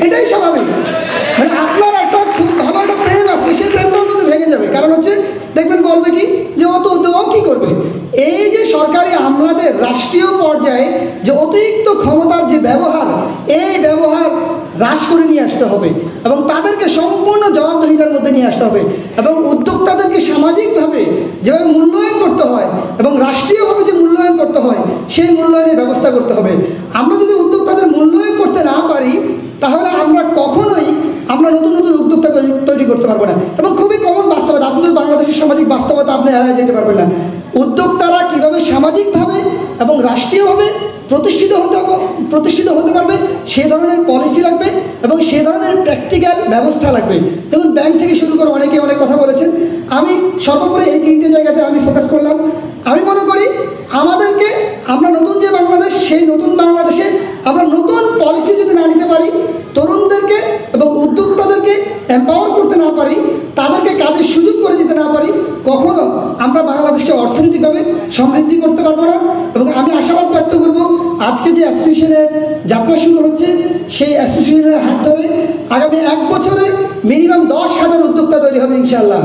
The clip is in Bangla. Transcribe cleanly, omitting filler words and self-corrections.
এটাই স্বাভাবিক। মানে আপনার একটা খুব ভালো একটা প্রেম আছে, সেই প্রেমটাও কিন্তু ভেঙে যাবে। কারণ হচ্ছে দেখবেন বলবে কি যে ও তো উদ্যোগ কী করবে। এই যে সরকারি আমলাদের রাষ্ট্রীয় পর্যায়ে যে অতিরিক্ত ক্ষমতার যে ব্যবহার, এই ব্যবহার হ্রাস করে নিয়ে আসতে হবে এবং তাদেরকে সম্পূর্ণ জবাবদিহিতার মধ্যে নিয়ে আসতে হবে এবং উদ্যোক্তাদেরকে সামাজিকভাবে যেভাবে মূল্যায়ন করতে হয় এবং রাষ্ট্রীয়ভাবে যে মূল্যায়ন করতে হয় সেই মূল্যায়নের ব্যবস্থা করতে হবে। আমরা যদি উদ্যোক্তাদের মূল্যায়ন করতে না পারি তাহলে আমরা কখনোই নতুন নতুন উদ্যোক্তা তৈরি করতে পারবো না। এবং খুবই কমন বাস্তবতা, আপনাদের বাংলাদেশের সামাজিক বাস্তবতা আপনি এড়ায় যেতে পারবেন না। উদ্যোক্তারা কীভাবে সামাজিকভাবে এবং রাষ্ট্রীয়ভাবে প্রতিষ্ঠিত হতে পারবে সে ধরনের পলিসি লাগবে এবং সে ধরনের প্র্যাকটিক্যাল ব্যবস্থা লাগবে। দেখুন, ব্যাংক থেকে শুরু করে অনেকে অনেক কথা বলেছেন, আমি সর্বোপরি এই তিনটে জায়গাতে আমি ফোকাস করলাম। আমি মনে করি আমরা নতুন যে বাংলাদেশ, সেই নতুন বাংলাদেশে আমরা নতুন পলিসি যদি না নিতে পারি, তরুণদেরকে এবং উদ্যোক্তাদেরকে এম্পাওয়ার করতে না পারি, তাদেরকে কাজের সুযোগ করে দিতে না পারি, কখনো আমরা বাংলাদেশকে অর্থনৈতিকভাবে সমৃদ্ধি করতে পারবো না। এবং আমি আশাবাদ ব্যক্ত করব আজকে যে অ্যাসোসিয়েশনের যাত্রা শুরু হচ্ছে, সেই অ্যাসোসিয়েশনের হাত ধরে আগামী 1 বছরে মিনিমাম 10,000 উদ্যোক্তা তৈরি হবে ইনশাআল্লাহ।